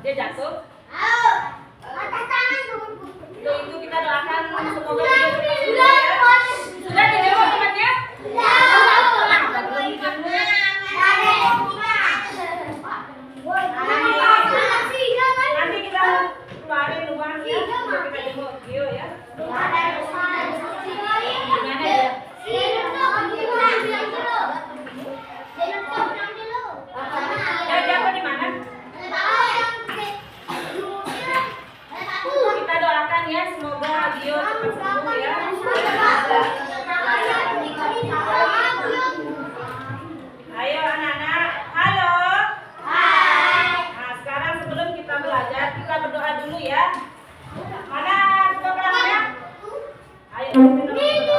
Dia jatuh. Itu kita doakan semoga dia cepat sembuh ya. Sudah dijawab temannya? Nanti kita keluarin uang ya, untuk kita jemput Gio ya. Gimana ya? Ya jatuh di mana? Kita doakan ya, semoga Gio cepat sembuh ya. Ayo anak-anak, halo. Nah sekarang sebelum kita belajar, kita berdoa dulu ya. Mana fotografernya? Ayo kita berdoa.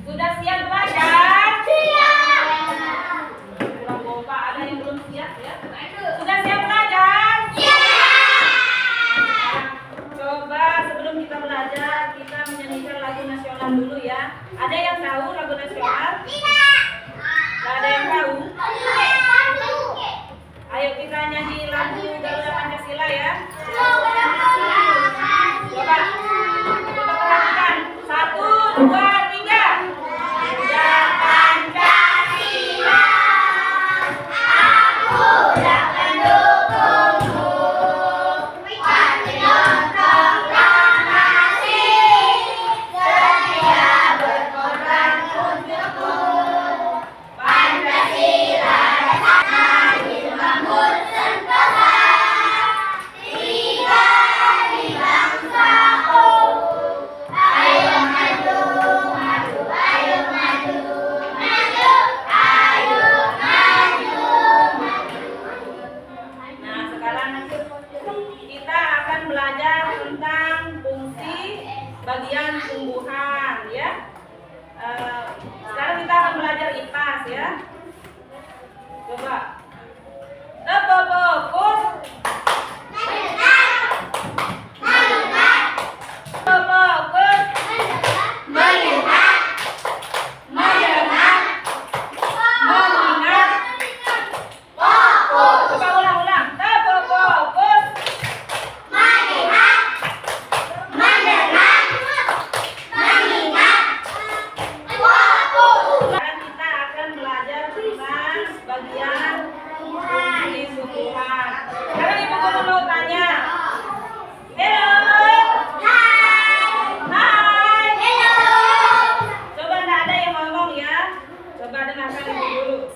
Sudah siap belajar? Siap. Kurang bomba, ada yang belum siap ya? Sudah siap belajar? Siap. Coba sebelum kita belajar, kita menyanyikan lagu nasional dulu ya. Ada yang tahu lagu nasional? Tidak. Tidak ada yang tahu? Ayo kita nyanyi lagu Garuda Pancasila ya. Coba. Coba perhatikan. 1, 2, 3. Bagian tumbuhan ya. Sekarang kita akan belajar IPAS ya. Coba. Fokus. Fokus. Melihat. Mendengar. Mengingat. Fokus. Coba ulang-ulang. Fokus. Melihat. Mendengar. Sekarang kita akan belajar tentang bagian fungsi tumbuhan. Ibu mau tanya. Hello. Hai. Hello. Coba nggak ada yang ngomong ya. Coba dengarkan ibu dulu.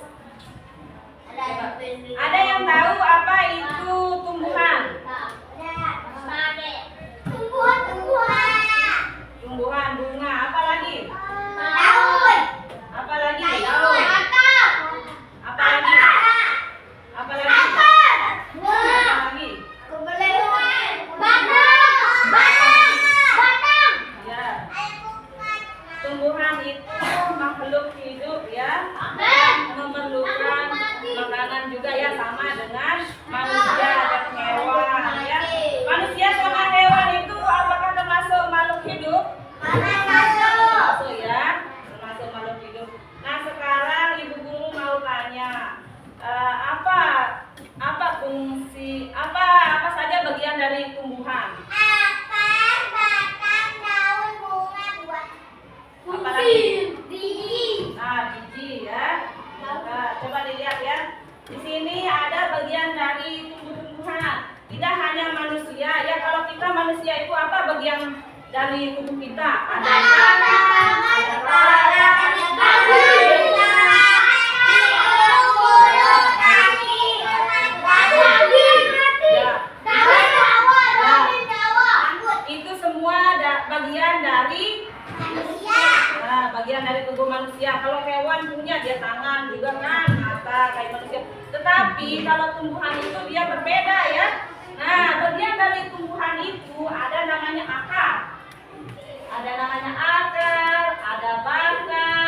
Ada yang tahu apa itu tumbuhan? Tumbuhan, bunga, apa lagi? Daun. Apa lagi? Daun. Apa lagi? Apa lagi? Apa lagi? Ya. Tumbuhan itu makhluk hidup ya. Memerlukan makanan juga ya, sama dengan manusia dan hewan ya. Manusia sama hewan itu apakah termasuk makhluk hidup? Termasuk ya, termasuk makhluk hidup. Nah sekarang ibu guru mau tanya, apa fungsi apa saja bagian dari tumbuhan? Apa lagi? Nah, biji ya. Nah, coba dilihat ya. Di sini ada bagian dari tumbuh-tumbuhan. Tidak hanya manusia ya. Kalau kita manusia itu apa bagian dari tubuh kita? Ada tangan, ada kepala, itu semua bagian dari bagian dari tubuh manusia. Kalau hewan punya dia tangan juga kan, mata kayak manusia. Tetapi kalau tumbuhan itu dia berbeda ya. Nah, bagian dari tumbuhan itu ada namanya akar. Ada namanya akar, ada batang,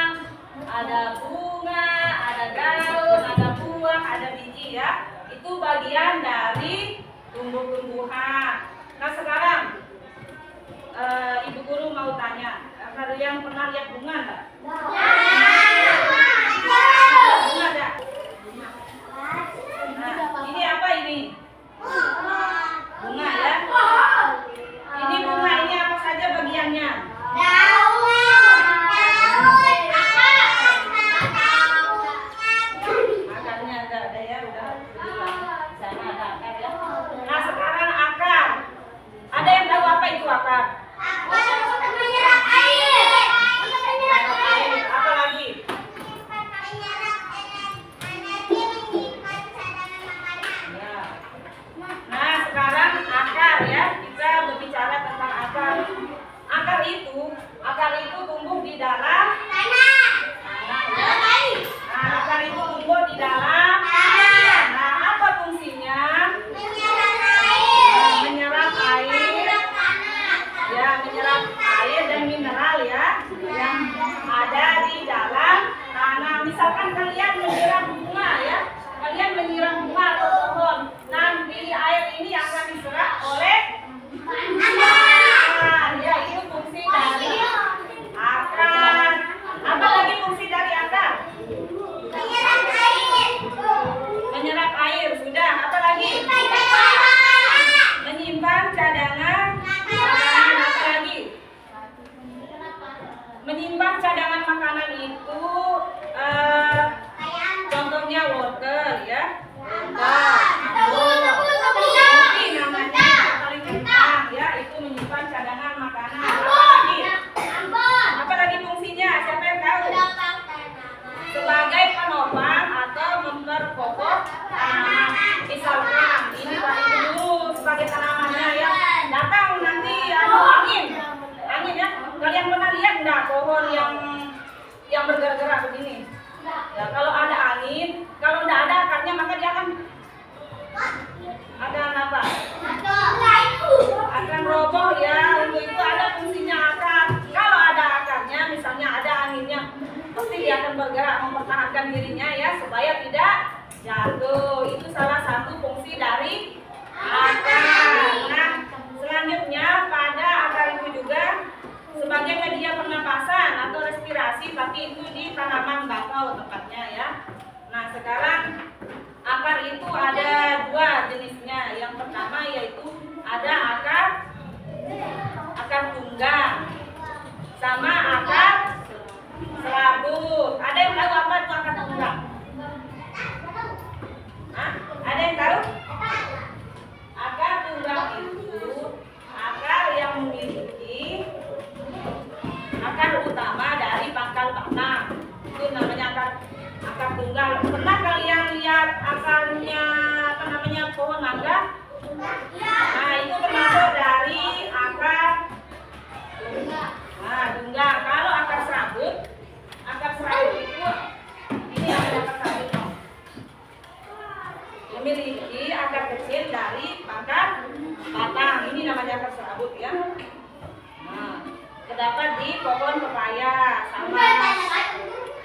pohon pepaya sama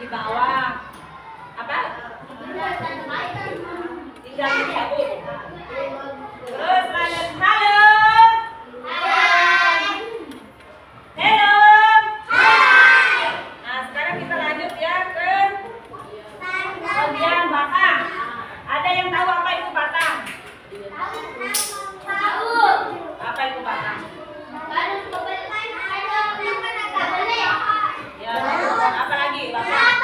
di bawah apa? Tinggal dicabut. Terus lanjut halo. Hello. Nah, sekarang kita lanjut ya ke bagian batang. Ada yang tahu apa itu batang? Apa itu batang? Ya, apa lagi batang?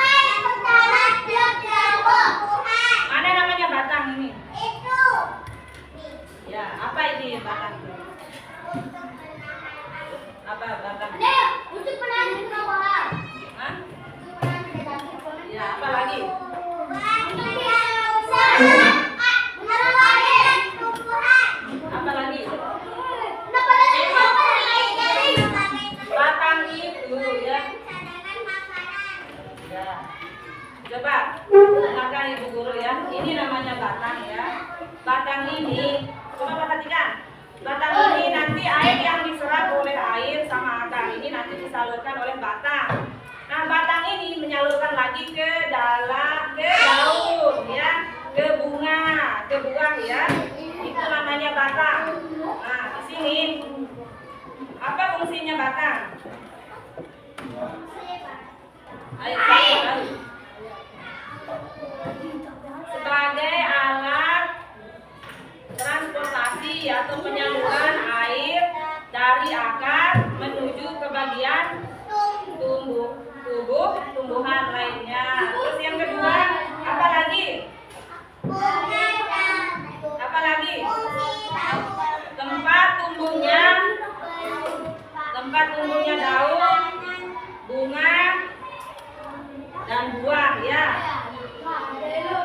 Mana namanya batang ini? Ya, apa ini batang? Apa batang? Hah? Ya, apa lagi? Apa lagi? Batang itu ya. Ya. Coba dengarkan Ibu Guru ya. Ini namanya batang ya. Batang ini, coba perhatikan. Batang ini nanti air yang diserap oleh air sama akar ini nanti disalurkan oleh batang. Nah, batang ini menyalurkan lagi ke daun ya, ke bunga, ke buah ya. Itu namanya batang. Nah, di sini apa fungsinya batang? Ayo, sebagai alat transportasi atau penyaluran air dari akar menuju ke bagian tumbuhan lainnya. Terus yang kedua, apa lagi? Apa lagi? Tempat tumbuhnya daun, bunga, dan buah ya.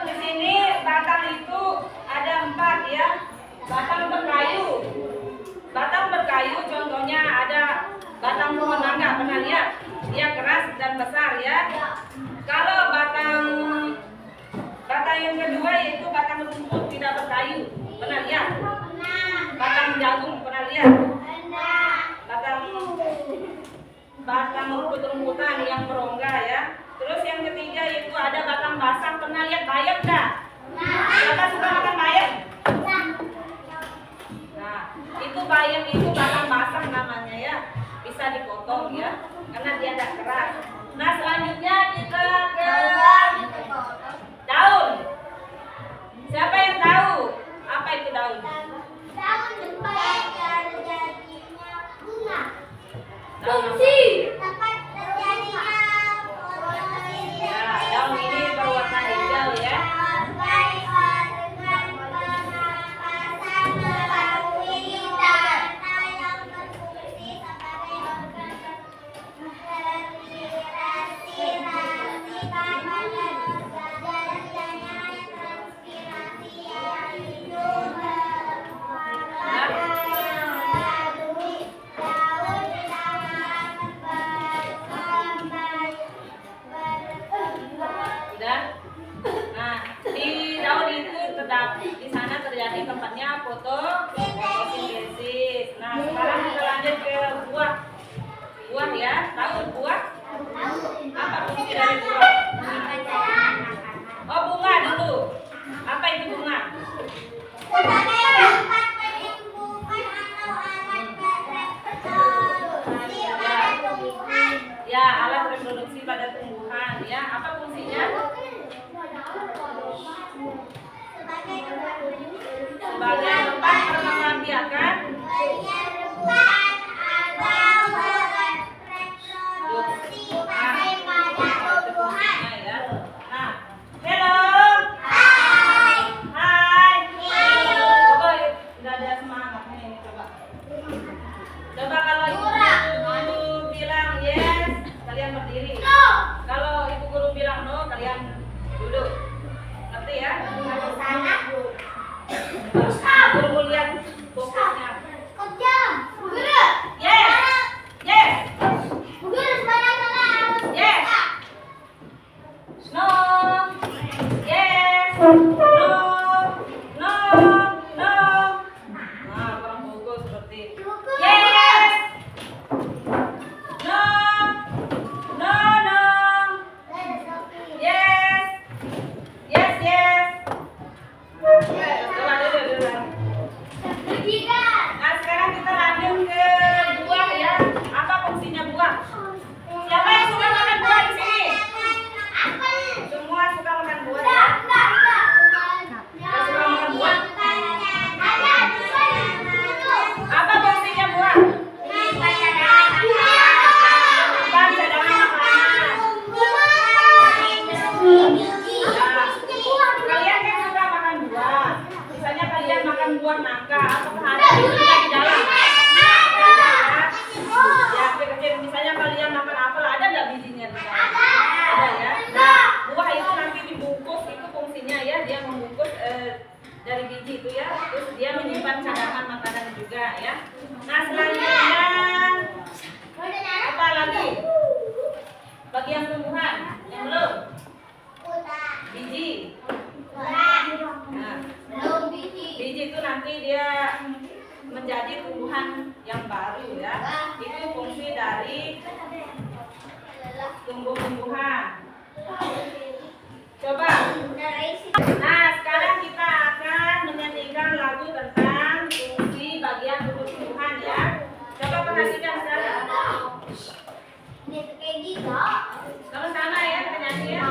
Di sini batang itu ada 4 ya. Batang berkayu. Batang berkayu contohnya ada batang pohon mangga, pernah lihat? Dia keras dan besar ya. Kalau batang yang kedua yaitu batang rumput tidak berkayu, pernah lihat? Batang jagung, pernah lihat? Batang rumput-rumputan yang berongga ya. Terus yang ketiga yaitu ada batang basah, pernah lihat bayam enggak? Siapa suka makan bayam? Nah, itu bayam itu batang basah namanya ya. Bisa dipotong ya, karena dia tidak keras. Nah, selanjutnya kita ke daun. Siapa yang tahu apa itu daun? Daun jadinya bunga. Fungsi. Tempat terjadinya Ya, daun ini berwarna hijau ya. Nah, sekarang kita lanjut ke buah ya. Apa fungsinya buah? Siapa yang suka makan buah di sini? Semua suka makan buah ya? Suka makan buah? Apa fungsinya buah? Bukan cadangan makanan. Kalian yang suka makan buah, misalnya kalian makan buah nangka, apakah ada bijinya di dalam? Ya, kecil-kecil. Misalnya kalian makan apel, ada nggak bijinya di dalam? Ada ya. Nah, buah itu nanti dibungkus, itu fungsinya ya, dia membungkus dari biji itu ya, terus dia menyimpan cadangan makanan juga ya. Nah, selanjutnya apa lagi? Bagian tumbuhan yang belum? Biji. Nah, biji itu nanti dia menjadi tumbuhan yang baru ya. Itu fungsi dari tumbuh-tumbuhan. Coba. Nah, sekarang kita akan menyanyikan lagu tentang fungsi bagian tumbuh-tumbuhan ya. Coba perhatikan sekarang. Sama-sama ya kita nyanyi ya.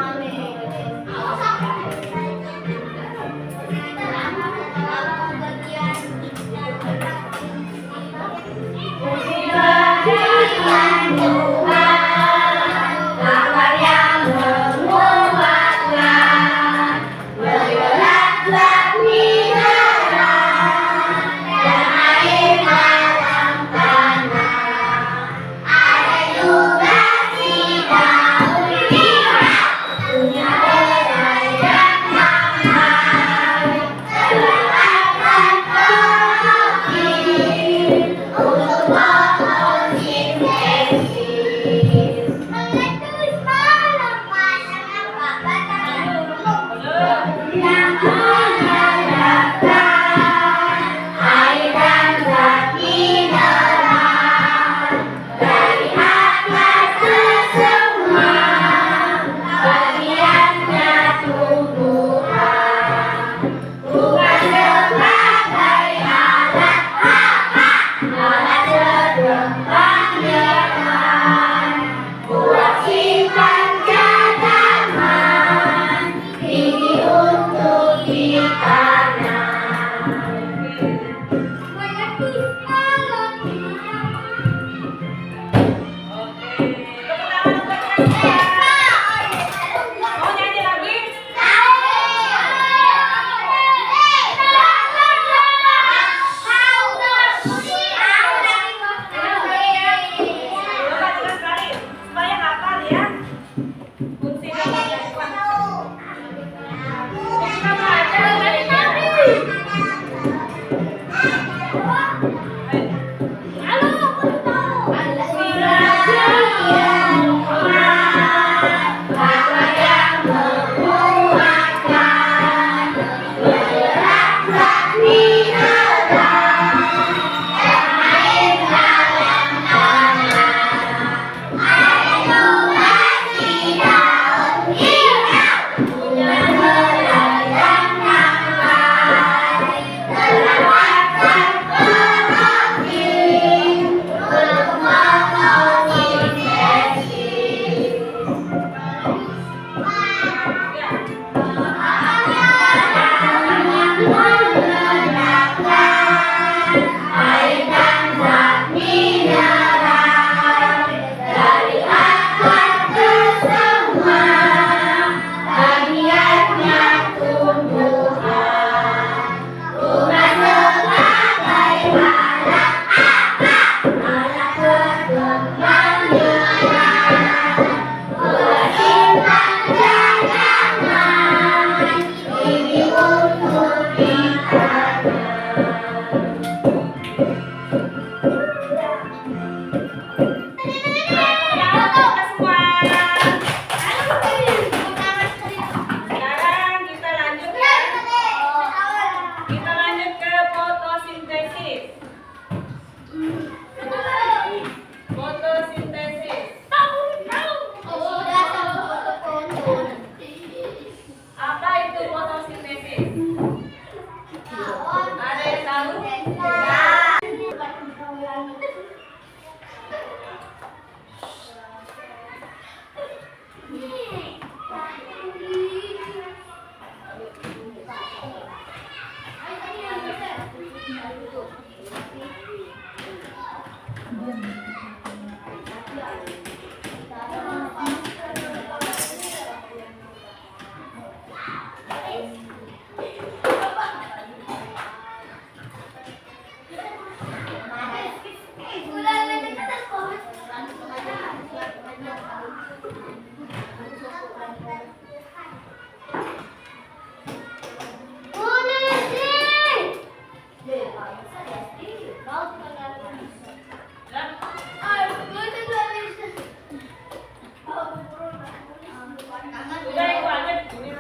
Udah itu aja ditulis.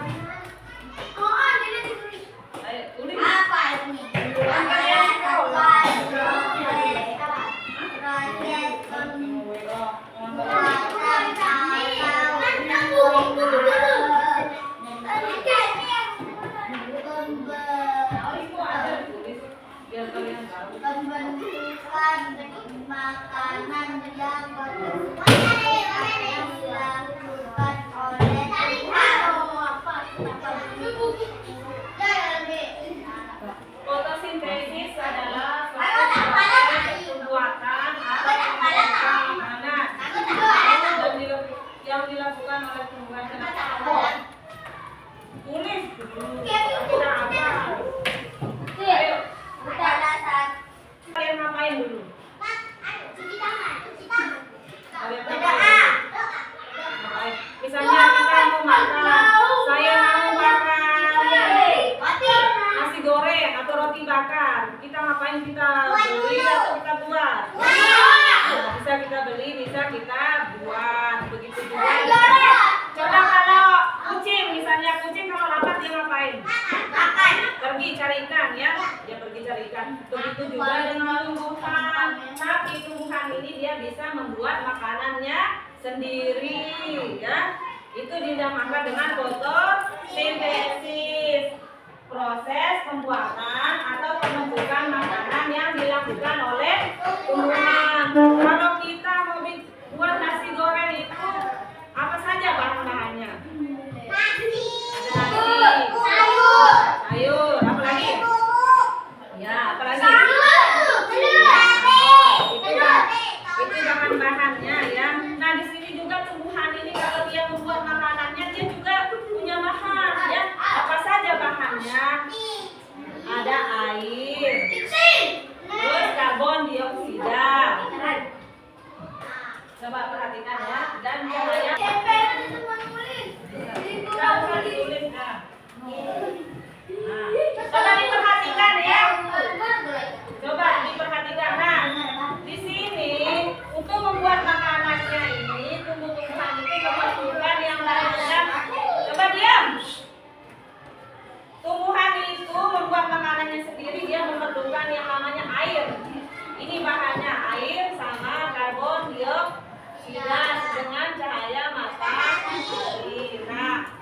Ayo tulis. Itu aja ditulis biar kalian tahu. Pembentukan makanan yang dilakukan oleh Fotosintesis adalah proses pembuatan atau pembentukan makanan yang dilakukan oleh tumbuhan. Tulis dulu. Kita apa? Ayo. Kalian ngapain dulu? Kalian ngapain? Ngapain? Misalnya kita mau makan, saya mau makan nasi goreng atau roti bakar. Kita ngapain? Kita beli atau kita buat? Nah, bisa kita beli, bisa kita buat. Begitu juga. Coba kalau kucing, misalnya kucing kalau lapar dia ngapain? Makan. Pergi cari ikan ya. Dia pergi cari ikan. Begitu juga dengan tumbuhan. Tapi tumbuhan ini dia bisa membuat makanannya sendiri ya. Itu dinamakan dengan fotosintesis. Proses pembuatan atau pembentukan makanan yang dilakukan oleh tumbuhan. Kalau kita mau buat nasi goreng itu apa saja bahan-bahannya? Ada nasi, sayur, apa lagi? Ya, apa lagi? Itu bahan-bahannya ya. Nah, di sini juga tumbuhan ini kalau dia membuat makanannya dia juga punya bahan ya. Apa saja bahannya? Ada air, terus karbon dioksida. Coba perhatikan ya. Dan cahaya. Coba ditulis nah. Coba diperhatikan ya. Coba diperhatikan. Nah, di sini untuk membuat makanannya ini tumbuh-tumbuhan itu memerlukan yang namanya. Coba diam. Tumbuhan itu membuat makanannya sendiri dia memerlukan yang namanya air. Ini bahannya air sama karbon dioksida dengan cahaya matahari. Nah,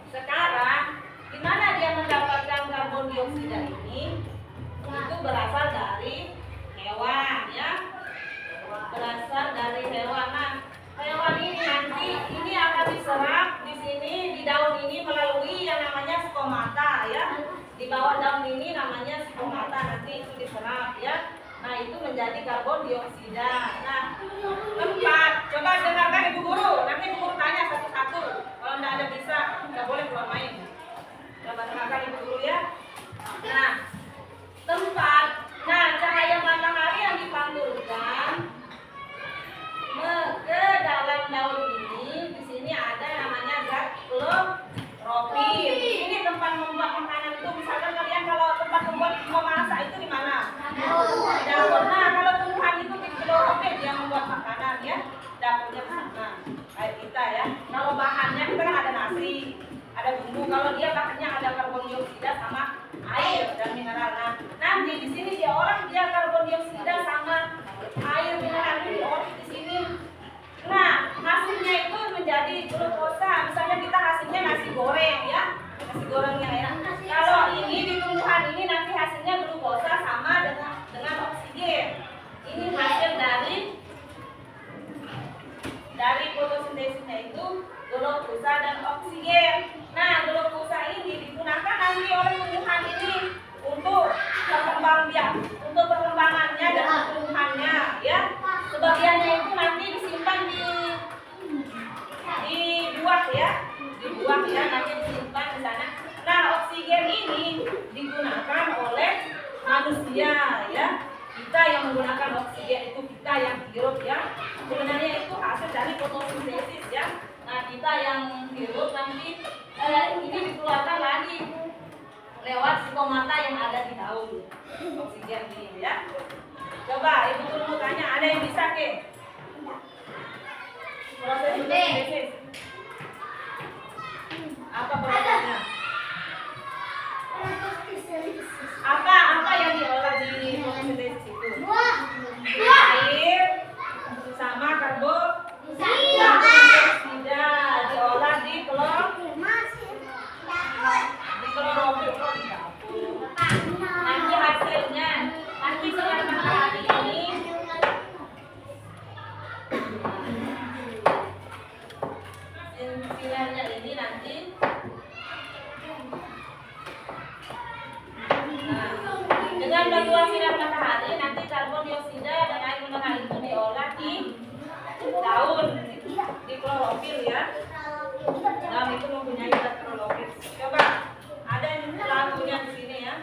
sekarang gimana dia mendapatkan karbon dioksida ini? Itu berasal dari hewan ya. Berasal dari hewan. Nah, hewan ini nanti ini akan diserap di sini di daun ini melalui yang namanya stomata ya. Di bawah daun ini namanya stomata, nanti itu diserap ya. Nah, itu menjadi karbon dioksida. Nah, tempat, coba dengarkan Ibu Guru. Nanti Ibu Guru tanya satu-satu. Kalau tidak ada bisa, nggak boleh keluar main. Coba dengarkan Ibu Guru ya. Nah, tempat. Nah, cahaya matahari yang dipantulkan ke dalam daun ini. Di sini ada namanya zat klorofil. Ini tempat membuat makanan itu. Misalkan kalian kalau tempat membuat memasak itu di mana? Dapur. Nah, kalau tumbuhan itu klorofil dia membuat makanan ya. Dapurnya di sana. Kayak kita ya. Kalau bahannya kita kan ada nasi, ada bumbu. Kalau dia bahannya ada karbon dioksida sama air dan mineral. Nah, nanti di sini dia olah dia karbon dioksida sama air mineral ini diolah di sini. Nah, hasilnya itu menjadi glukosa. Misalnya kita hasilnya nasi goreng ya, nasi gorengnya ya. Kalau ini di tumbuhan ini nanti hasilnya glukosa sama dengan oksigen. Ini hasil dari fotosintesisnya itu glukosa dan oksigen. Nah, glukosa ini digunakan nanti oleh tumbuhan ini untuk perkembangannya dan pertumbuhannya ya. Sebagiannya itu nanti disimpan di buah ya, nanti disimpan di sana. Nah, oksigen ini digunakan oleh manusia ya. Kita yang menggunakan oksigen itu kita yang hirup ya. Sebenarnya itu hasil dari fotosintesis ya. Nah, kita yang hirup nanti ini dikeluarkan lagi lewat psikomatta yang ada di daun oksigen ini ya. Coba ibu guru tanya, ada yang bisa ke? Proses fotosintesis. Apa prosesnya? Apa yang diolah di fotosintesis itu? Air sama karbondioksida diolah di klorofil. Nanti hasilnya, nanti sinar matahari ini sinarnya ini nanti dengan bantuan sinar matahari nanti karbon dioksida dan air mineral itu diolah di daun di klorofil ya. Daun itu mempunyai zat klorofil. Coba ada yang lampunya di sini ya.